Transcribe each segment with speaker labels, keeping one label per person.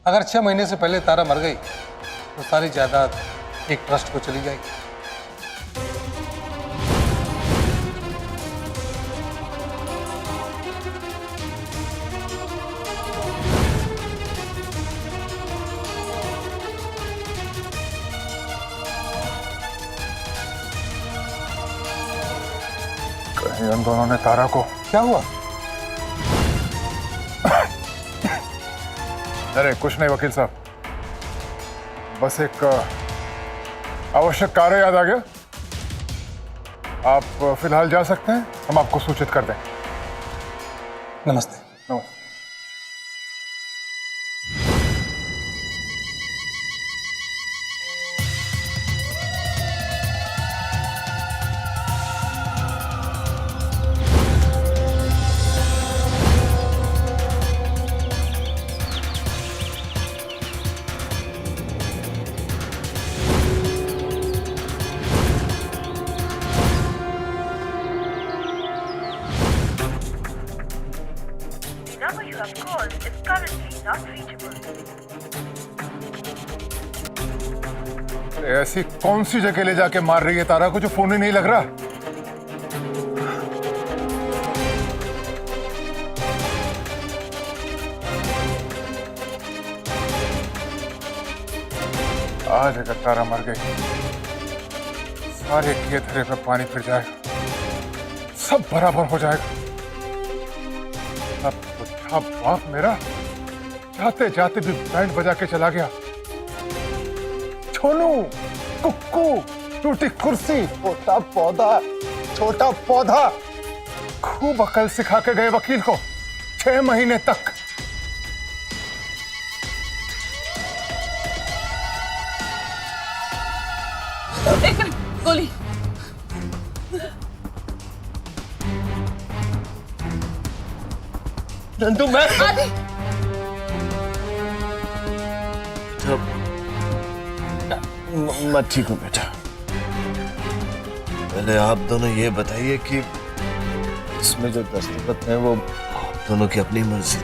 Speaker 1: अगर 6 महीने से पहले तारा मर गई तो सारी जायदाद एक ट्रस्ट को चली जाएगी।
Speaker 2: कहीं उन दोनों ने तारा को।
Speaker 1: क्या हुआ?
Speaker 2: अरे कुछ नहीं वकील साहब, बस एक आवश्यक कार्य याद आ गया। आप फिलहाल जा सकते हैं, हम आपको सूचित कर दें।
Speaker 1: नमस्ते।
Speaker 2: नमस्ते।
Speaker 3: number you have called is currently not reachable.
Speaker 2: ऐसी कौन सी जगह ले जाके मार रही है तारा को जो फोन ही नहीं लग रहा? आज अगर तारा मर गई, सारे किए धरे पे पानी फिर जाएगा, सब बराबर हो जाएगा। अब बुढ़ा बाप मेरा जाते जाते भी बैंड बजा के चला गया। छोनू, कुक्कू, टूटी कुर्सी, छोटा पौधा खूब अकल सिखा के गए वकील को 6 महीने तक।
Speaker 4: एक मिनट, गोली।
Speaker 5: नंदू मैं
Speaker 4: आदि
Speaker 5: मैं ठीक हूँ बेटा। पहले आप दोनों ये बताइए कि इसमें जो दस्तखत है वो आप दोनों की अपनी मर्जी थी।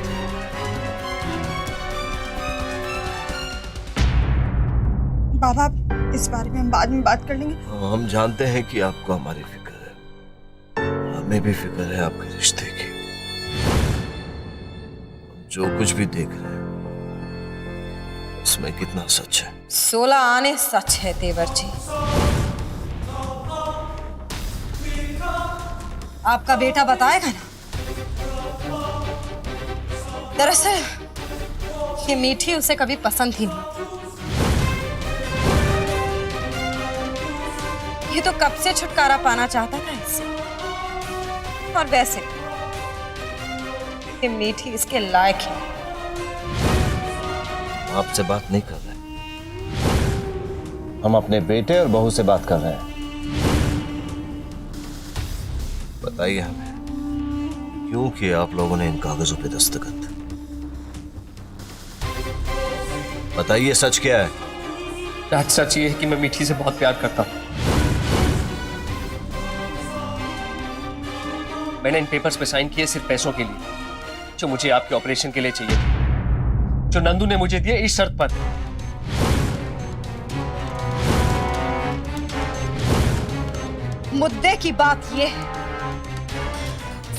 Speaker 6: बाबा, इस बारे में हम बाद में बात कर लेंगे।
Speaker 5: हम जानते हैं कि आपको हमारी फिक्र है, हमें भी फिक्र है आपके रिश्ते की। जो कुछ भी देख रहे हैं उसमें कितना सच है?
Speaker 4: 16 आने सच है देवर जी। आपका बेटा बताएगा ना। दरअसल ये मीठी उसे कभी पसंद ही नहीं थी। ये तो कब से छुटकारा पाना चाहता था इससे। और वैसे ये मीठी इसके लायक है।
Speaker 5: आपसे बात नहीं कर रहे, हम अपने बेटे और बहू से बात कर रहे हैं। बताइए हमें क्यों किया आप लोगों ने इन कागजों पे दस्तखत? बताइए सच क्या है?
Speaker 7: राज, सच ये है कि मैं मीठी से बहुत प्यार करता हूं। मैंने इन पेपर्स पे साइन किए सिर्फ पैसों के लिए जो मुझे आपके ऑपरेशन के लिए चाहिए थे, जो नंदू ने मुझे दिए इस शर्त पर।
Speaker 4: मुद्दे की बात यह है,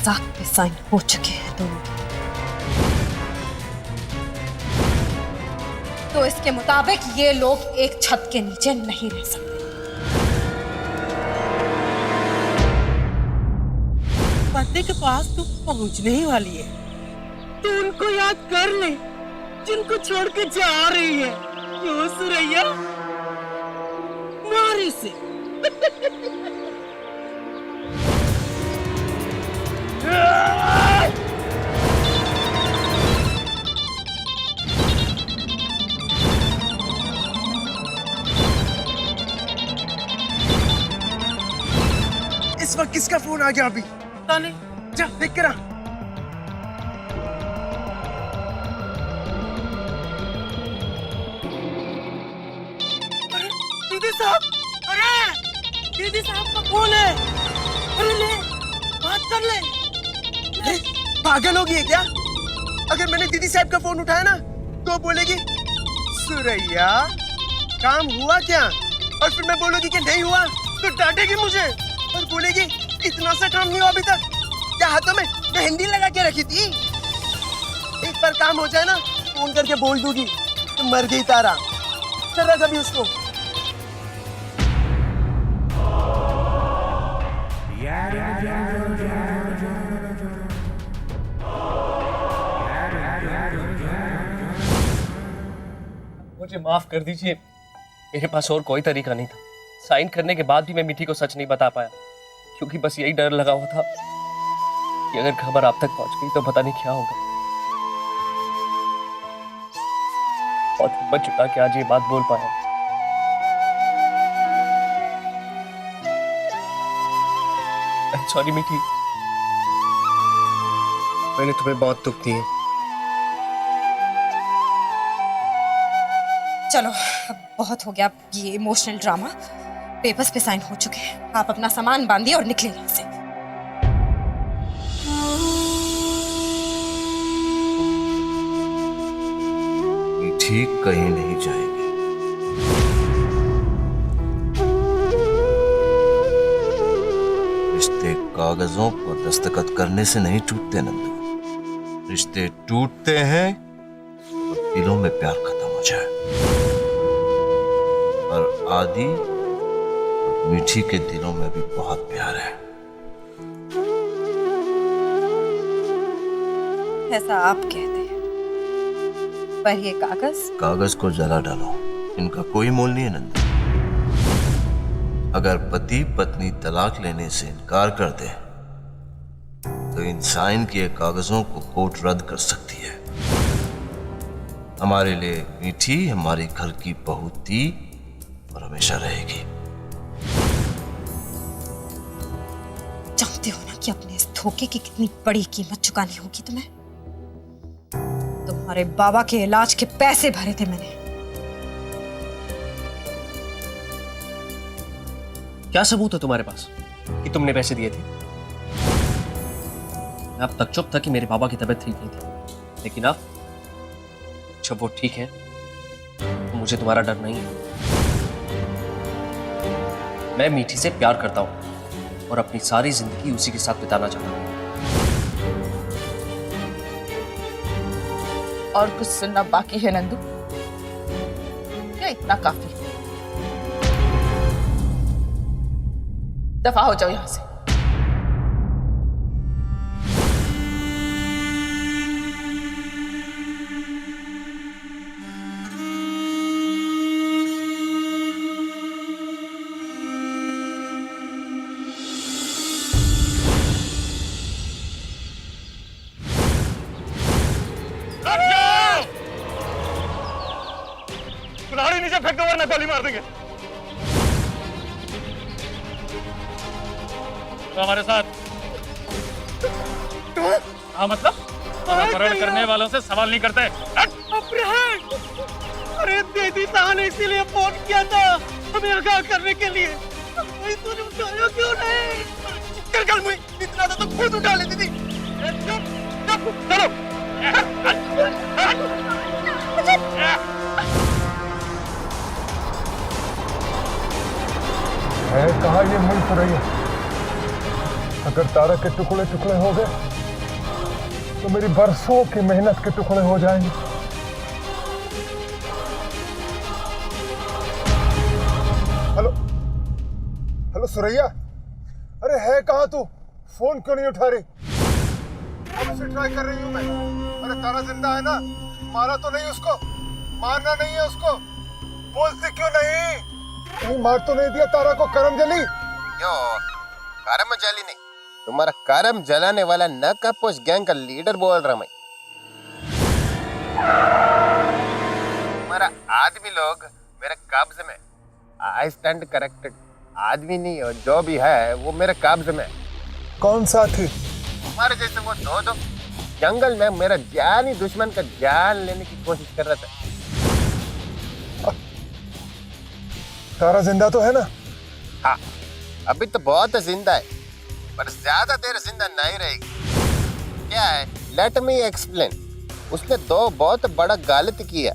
Speaker 4: साथ पे साइन हो चुके हैं दोनों के। तो इसके मुताबिक ये लोग एक छत के नीचे नहीं रह सकते।
Speaker 8: पति के पास तू पहुंचने ही वाली है। तू उनको याद कर ले जिनको छोड़ के जा रही है। क्यों सुरैया? मारी से।
Speaker 9: इस वक्त किसका फोन आ गया? अभी
Speaker 8: ताने
Speaker 9: जा देख कर आ।
Speaker 8: दीदी साहब, अरे दीदी साहब का फोन है। अरे ले बात कर ले।
Speaker 9: पागल हो गई है क्या? अगर मैंने दीदी साहब का फोन उठाया ना तो बोलेगी सुरैया काम हुआ क्या, और फिर मैं बोलूंगी कि नहीं हुआ तो डांटेगी मुझे और बोलेगी इतना सा काम नहीं हुआ अभी तक, क्या हाथों में मेहंदी लगा के रखी थी। एक बार काम हो जाए ना, फोन करके बोल दूंगी तो मर गई तारा। चल कभी उसको।
Speaker 7: मुझे माफ कर दीजिए, मेरे पास और कोई तरीका नहीं था। साइन करने के बाद भी मैं मीठी को सच नहीं बता पाया, क्योंकि बस यही डर लगा हुआ था कि अगर खबर आप तक पहुंच गई तो पता नहीं क्या होगा। बहुत हिम्मत जुटा के आज ये बात बोल पाया। सॉरी मीठी,
Speaker 9: मैंने तुम्हें बहुत दुख दिए।
Speaker 4: चलो अब बहुत हो गया ये इमोशनल ड्रामा। पेपर्स पे साइन हो चुके हैं, आप अपना सामान बांधिए और निकलिए यहाँ से।
Speaker 5: मीठी कहीं नहीं जाएगी। रिश्ते कागजों पर दस्तखत करने से नहीं टूटते नंदू, रिश्ते टूटते हैं तो दिलों में प्यार खत्म हो जाए। और आदि और मीठी के दिलों में भी बहुत प्यार है।
Speaker 4: ऐसा आप कहते हैं, पर ये
Speaker 5: कागज को जला डालो, इनका कोई मोल नहीं है नंदू। अगर पति पत्नी तलाक लेने से इनकार कर दे तो इन साइन किए कागजों को कोर्ट रद्द कर सकती है। हमारे लिए मीठी हमारे घर की बहू थी और हमेशा रहेगी।
Speaker 4: जानते हो ना कि अपने इस धोखे की कितनी बड़ी कीमत चुकानी होगी तुम्हें। तुम्हारे बाबा के इलाज के पैसे भरे थे मैंने।
Speaker 7: क्या सबूत है तुम्हारे पास कि तुमने पैसे दिए थे? मैं अब तक चुप था कि मेरे बाबा की तबीयत ठीक नहीं थी, लेकिन अब जब वो ठीक है तो मुझे तुम्हारा डर नहीं है। मैं मीठी से प्यार करता हूं और अपनी सारी जिंदगी उसी के साथ बिताना चाहता हूं।
Speaker 10: और कुछ सुनना बाकी है नंदू? क्या इतना काफी है? दफा हो जाओ यहां से।
Speaker 2: कुल्हाड़ी नीचे फेंक दो वरना गोली मार देंगे। तो हमारे साथ हाँ मतलब परेड करने वालों से सवाल नहीं करते।
Speaker 8: अरे दीदी साहब ने इसीलिए फोन किया था, हमें आगाह करने के लिए। भाई तूने उठाया क्यों नहीं?
Speaker 9: कल मैं इतना तो खुद उठा लेती थी।
Speaker 2: चलो है कहा ये मुल्क रही है। अगर तारा के टुकड़े टुकड़े हो गए तो मेरी बरसों की मेहनत के टुकड़े हो जाएंगे। हेलो हेलो सुरैया, अरे है कहाँ तू? फोन क्यों नहीं उठा रही? अब से ट्राई कर रही हूँ मैं। अरे तारा जिंदा है ना? मारा तो नहीं उसको? मारना नहीं है उसको? बोलती क्यों नहीं? कहीं मार तो नहीं दिया तारा को करम जली?
Speaker 9: यो करम जली नहीं, तुम्हारा करम जलाने वाला नकापोश गैंग का लीडर बोल रहा मैं। तुम्हारा आदमी लोग मेरे कब्जे में। I stand corrected. आदमी नहीं और जो भी है वो मेरे कब्जे में।
Speaker 2: कौन सा थी?
Speaker 9: तुम्हारे जैसे वो दो जंगल में मेरा जानी दुश्मन का जान लेने की कोशिश कर रहा था।
Speaker 2: तारा जिंदा तो है ना?
Speaker 9: हाँ, अभी तो बहुत जिंदा है, पर ज्यादा देर जिंदा नहीं रहेगी। क्या है? Let me explain.
Speaker 11: उसने दो बहुत बड़ा गलत किया।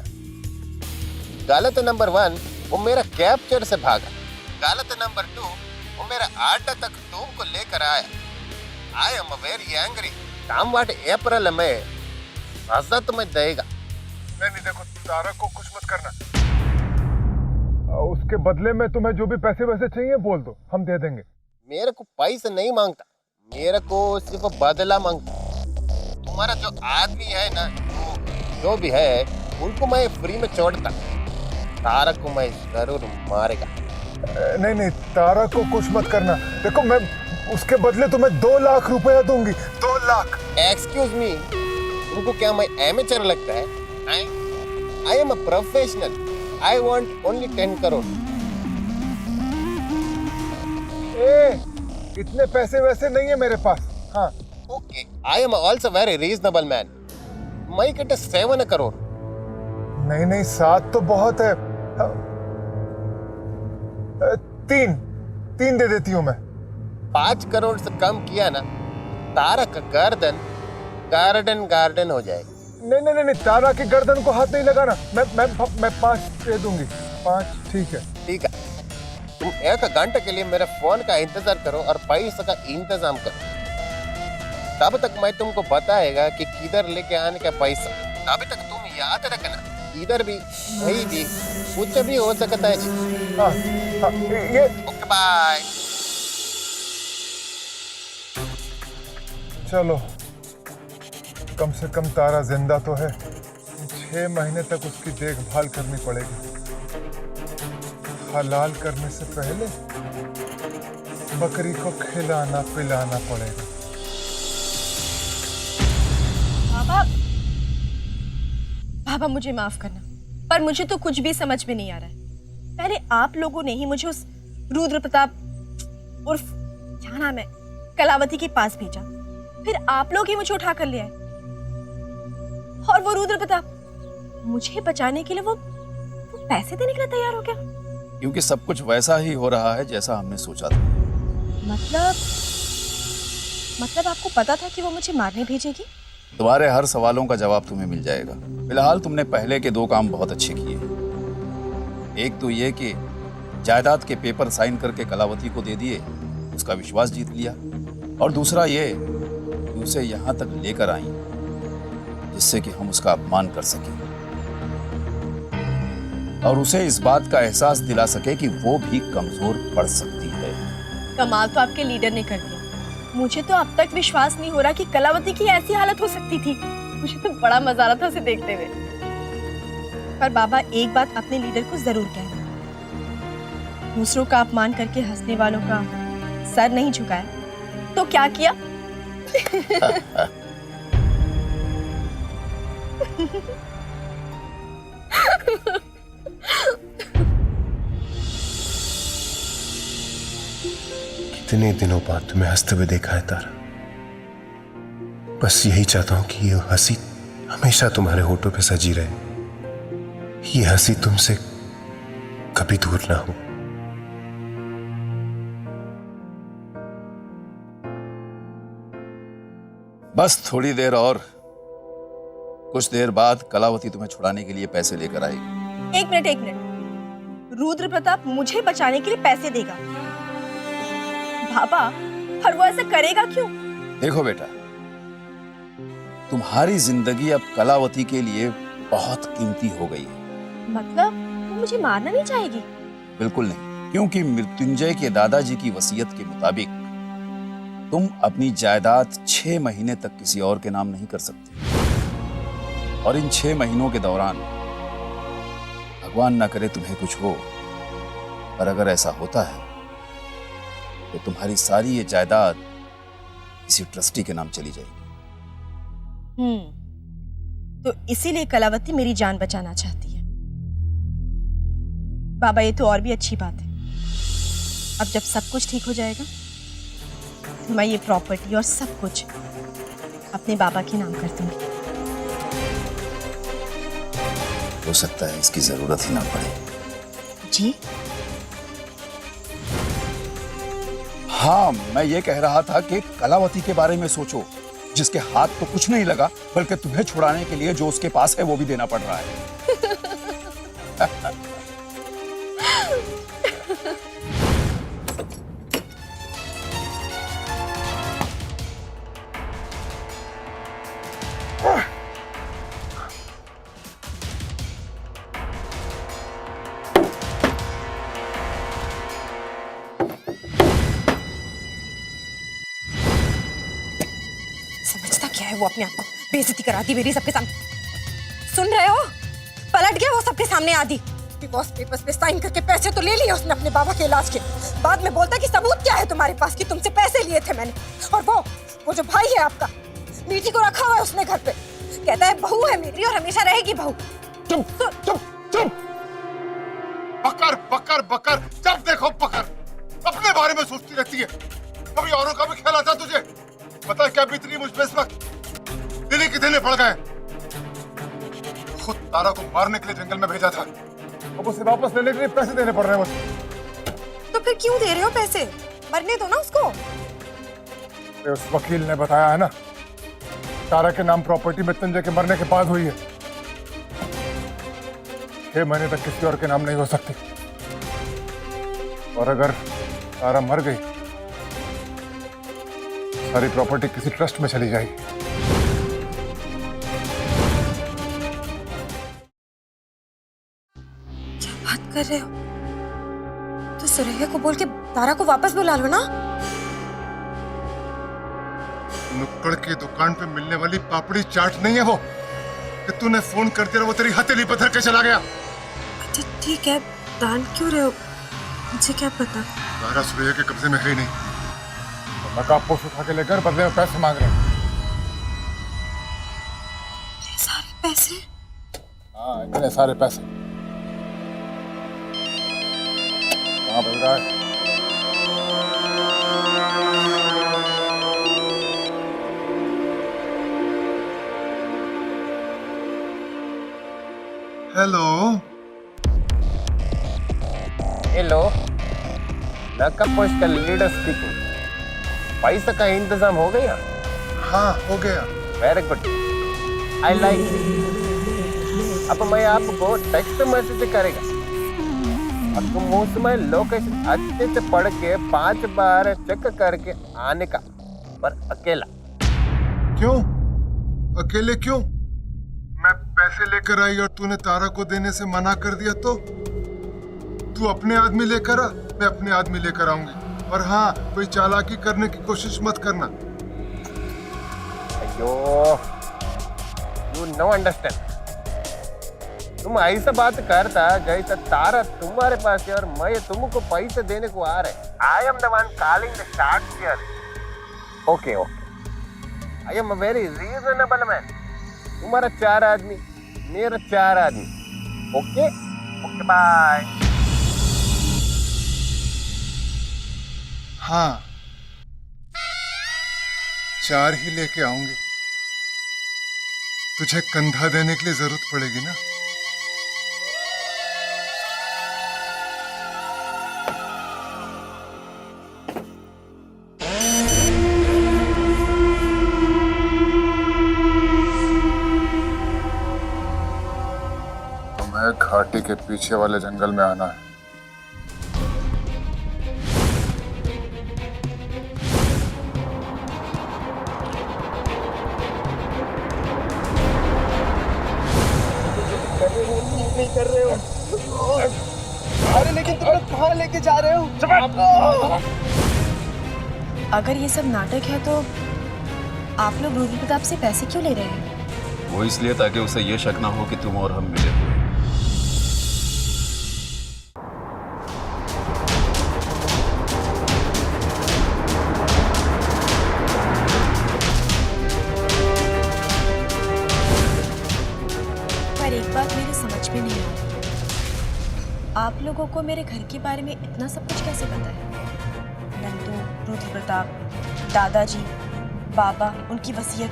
Speaker 11: गलत नंबर 1, वो मेरा कैप्चर से भागा। गलत नंबर 2, वो मेरा अड्डा तक तुमको लेकर आया। I am very angry. समवट अप्रैल में सजा तुम्हें देगा।
Speaker 2: नहीं देखो, तारा को कुछ मत करना। उसके बदले में तुम्हें जो भी पैसे वैसे चाहिए बोल दो, हम दे देंगे।
Speaker 11: मेरे को पैसे नहीं मांगता, मेरे को सिर्फ बदला मांगता। तुम्हारा जो आदमी है ना, जो भी है, उनको मैं फ्री में छोड़ता। तारा को मैं जरूर मारेगा।
Speaker 2: नहीं, तारा को कुछ मत करना। देखो, मैं उसके बदले तुम्हें 2 लाख रुपया दूंगी। 2 लाख।
Speaker 11: एक्सक्यूज मी, उनको क्या मैं एमेचर लगता है? आई am a professional. I want only 10 crore.
Speaker 2: इतने पैसे वैसे नहीं है मेरे पास। हाँ,
Speaker 11: okay, I am also very reasonable man. मैं कहते 7 करोड़।
Speaker 2: नहीं, 7 तो बहुत है। 3 दे देती हूँ मैं।
Speaker 11: 5 करोड़ से कम किया ना, तारा का गर्दन गार्डन हो जाएगी।
Speaker 2: नहीं, तारा की गर्दन को हाथ नहीं लगाना। मैं 5 दे दूंगी। 5 ठीक है।
Speaker 11: ठीक है, तुम 1 घंटे के लिए मेरे फोन का इंतजार करो और पैसे का इंतजाम करो। तब तक मैं तुमको बताएगा कि किधर लेके आने का पैसा। तब तक तुम याद रखना, इधर भी कहीं भी कुछ भी हो सकता है जी।
Speaker 2: हाँ, ये
Speaker 11: ओके, बाय।
Speaker 2: चलो, कम से कम तारा जिंदा तो है। 6 महीने तक उसकी देखभाल करनी पड़ेगी। हलाल करने से पहले बकरी को खिलाना पिलाना पड़ेगा।
Speaker 4: बाबा मुझे माफ करना, पर मुझे तो कुछ भी समझ में नहीं आ रहा है। पहले आप लोगों ने ही मुझे उस रुद्र प्रताप उर्फ क्या नाम है, कलावती के पास भेजा। फिर आप लोग ही मुझे उठा कर ले आए। और वो रुद्र प्रताप मुझे बचाने के लिए वो पैसे देने के लिए तैयार हो गया।
Speaker 12: क्योंकि सब कुछ वैसा ही हो रहा है जैसा हमने सोचा था।
Speaker 4: मतलब आपको पता था कि वो मुझे मारने भेजेगी?
Speaker 12: तुम्हारे हर सवालों का जवाब तुम्हें मिल जाएगा। फिलहाल तुमने पहले के 2 काम बहुत अच्छे किए। एक तो ये कि जायदाद के पेपर साइन करके कलावती को दे दिए, उसका विश्वास जीत लिया। और दूसरा ये कि उसे यहाँ तक लेकर आई जिससे कि हम उसका अपमान कर सकें और उसे इस बात का एहसास दिला सके कि वो भी कमजोर पड़ सकती है।
Speaker 4: कमाल तो आपके लीडर ने कर दिया। मुझे तो अब तक विश्वास नहीं हो रहा कि कलावती की ऐसी हालत हो सकती थी। मुझे तो बड़ा मजा आ रहा था उसे देखते हुए। पर बाबा, एक बात अपने लीडर को जरूर कहना, दूसरों का अपमान करके हंसने वालों का सर नहीं झुकाया तो क्या किया?
Speaker 13: कितने दिनों बाद तुम्हें हंसते हुए देखा है तारा। बस यही चाहता हूं कि ये हंसी हमेशा तुम्हारे होठों पे सजी रहे। ये हंसी तुमसे कभी दूर ना हो।
Speaker 12: बस थोड़ी देर और। कुछ देर बाद कलावती तुम्हें छुड़ाने के लिए पैसे लेकर आएगी।
Speaker 4: एक मिनट। रुद्र प्रताप मुझे बचाने के लिए पैसे देगा? बाबा, और वो ऐसा करेगा क्यों?
Speaker 12: देखो बेटा, तुम्हारी जिंदगी अब कलावती के लिए बहुत कीमती हो गई है।
Speaker 4: मतलब वो मुझे मारना नहीं चाहेगी?
Speaker 12: बिल्कुल नहीं, क्योंकि मृत्युंजय के दादाजी की वसीयत के मुताबिक तुम अपनी जायदाद 6 महीने तक किसी और के नाम नहीं कर सकते। और इन 6 महीनों के दौरान भगवान ना करे तुम्हें कुछ हो, पर अगर ऐसा होता है तो तुम्हारी सारी ये जायदाद किसी ट्रस्टी के नाम चली जाएगी।
Speaker 4: तो इसीलिए कलावती मेरी जान बचाना चाहती है। बाबा, ये तो और भी अच्छी बात है। अब जब सब कुछ ठीक हो जाएगा तो मैं ये प्रॉपर्टी और सब कुछ अपने बाबा के नाम कर दूंगी।
Speaker 12: हो सकता है इसकी जरूरत ही ना पड़े।
Speaker 4: जी?
Speaker 12: हाँ, मैं ये कह रहा था कि कलावती के बारे में सोचो। जिसके हाथ तो कुछ नहीं लगा, बल्कि तुम्हें छुड़ाने के लिए जो उसके पास है वो भी देना पड़ रहा है।
Speaker 4: समझता क्या है वो अपने आप को? बेइज्जती करा दी मेरी सबके सामने। सुन रहे हो? पलट गया वो सबके सामने आदि। डिवोर्स पेपर्स पे साइन करके पैसे तो ले लिए उसने अपने बाबा के इलाज के। बाद में बोलता कि सबूत क्या है तुम्हारे पास कि तुमसे पैसे लिए थे मैंने। और वो जो भाई है आपका, मीठी को रखा हुआ है उसने घर पे। कहता है बहू है मेरी और हमेशा रहेगी बहू।
Speaker 2: चुप चुप चुप। बकर बकर बकर, जब देखो बकर। अपने बारे में सोचती रहती है, कभी औरों का भी ख्याल आता है तुझे? पता है क्या बीत रही मुझ पे इस वक्त? दिल्ली के देने पड़ गए। खुद तारा को मारने के लिए जंगल में भेजा था, अब उसे वापस लेने के लिए पैसे देने पड़ रहे हैं मुझे।
Speaker 4: तो फिर क्यों दे रहे हो पैसे? मरने दो ना उसको।
Speaker 2: उस वकील ने बताया है ना, तारा के नाम प्रॉपर्टी मृत्युंजय के मरने के बाद हुई है। 6 महीने तक किसी और के नाम नहीं हो सकती। और अगर तारा मर गई, सारी प्रॉपर्टी किसी ट्रस्ट में चली जाएगी।
Speaker 4: क्या बात कर रहे हो? तो सुरैया को बोल के तारा को वापस बुला लो ना।
Speaker 2: नुक्कड़ की दुकान पे मिलने वाली पापड़ी चाट नहीं है वो कि तूने फोन कर दिया वो तेरी हथेली पत्थर के चला गया।
Speaker 4: अच्छा ठीक है, डांट क्यों रहे हो? मुझे क्या पता।
Speaker 2: तारा सुरैया के कब्जे में है ही नहीं। तो नकाबपोश उठा के लेकर बदले में पैसे मांग रहे हैं।
Speaker 4: सारे पैसे?
Speaker 2: हाँ, इतने सारे पैसे कहाँ मिल रहा है? हेलो
Speaker 11: हेलो, नकाबपोश का लीडर स्पीकिंग। पैसा का इंतजाम हो गया?
Speaker 2: हाँ, हो गया।
Speaker 11: Very good, I like it. अब मैं आपको टेक्स्ट मैसेज करेगा और तुम उसमें लोकेशन अच्छे से पढ़ के 5 बार चेक करके आने का, पर अकेला।
Speaker 2: क्यों? अकेले क्यों? मैं पैसे लेकर आई और तूने तारा को देने से मना कर दिया तो? तू अपने आदमी लेकर आ, मैं अपने आदमी लेकर आऊंगी। और हाँ, कोई चालाकी करने की कोशिश मत करना।
Speaker 11: अयो, यू नो अंडरस्टैंड। तुम ऐसा बात करता जैसा तारा तुम्हारे पास है और मैं तुमको पैसे देने को आ रहे। I am the one calling the shots here. Okay okay, I am a very reasonable man. तुम्हारा 4 आदमी, मेरा 4 आदमी। Okay okay, bye.
Speaker 2: हाँ, 4 ही लेके आऊंगी। तुझे कंधा देने के लिए जरूरत पड़ेगी ना। तुम्हें घाटी के पीछे वाले जंगल में आना है।
Speaker 9: नहीं कर रहे हो। अरे लेकिन तुम लोग कहाँ लेके जा रहे हो?
Speaker 4: अगर ये सब नाटक है तो आप लोग रुद्र प्रताप से पैसे क्यों ले रहे हैं?
Speaker 12: वो इसलिए ताकि उसे ये शक ना हो कि तुम और हम मिले हुए हैं।
Speaker 4: पर एक बात मेरे समझ में नहीं आ रही, आप लोगों को मेरे घर के बारे में इतना सब कुछ कैसे पता है? नंदू, रुद्र प्रताप, दादाजी, बाबा, उनकी वसीयत,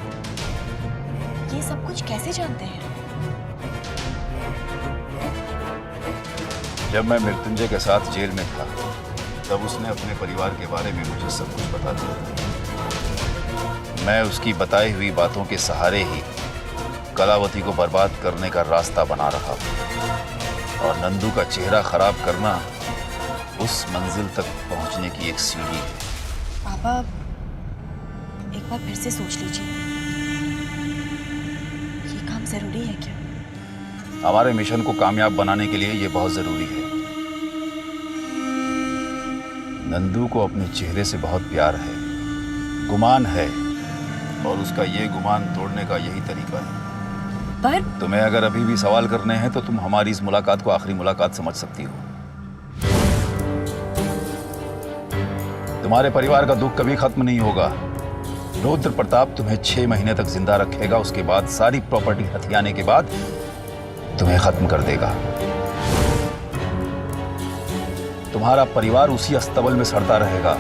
Speaker 4: ये सब कुछ कैसे जानते हैं?
Speaker 12: जब मैं मृत्युंजय के साथ जेल में था, तब उसने अपने परिवार के बारे में मुझे सब कुछ बता दिया। मैं उसकी बताई हुई बातों के सहारे ही कलावती को बर्बाद करने का रास्ता बना रहा हूं, और नंदू का चेहरा खराब करना उस मंजिल तक पहुंचने की एक सीढ़ी है।
Speaker 4: पापा एक बार फिर से सोच लीजिए, ये काम जरूरी है क्या?
Speaker 12: हमारे मिशन को कामयाब बनाने के लिए ये बहुत जरूरी है। नंदू को अपने चेहरे से बहुत प्यार है, गुमान है, और उसका ये गुमान तोड़ने का यही तरीका है।
Speaker 4: पर
Speaker 12: तुम्हें अगर अभी भी सवाल करने हैं तो तुम हमारी इस मुलाकात को आखिरी मुलाकात समझ सकती हो। तुम्हारे परिवार का दुख कभी खत्म नहीं होगा। रुद्र प्रताप तुम्हें 6 महीने तक जिंदा रखेगा, उसके बाद सारी प्रॉपर्टी हथियाने के बाद तुम्हें खत्म कर देगा। तुम्हारा परिवार उसी अस्तबल में सड़ता रहेगा,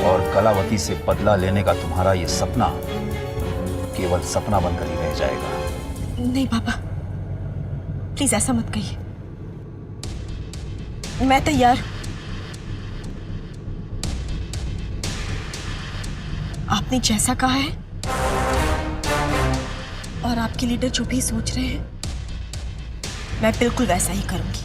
Speaker 12: और कलावती से बदला लेने का तुम्हारा ये सपना केवल सपना बनकर ही रह जाएगा।
Speaker 4: नहीं पापा, प्लीज ऐसा मत कहिए। मैं तैयार। आपने जैसा कहा है और आपके लीडर जो भी सोच रहे हैं, मैं बिल्कुल वैसा ही करूंगी।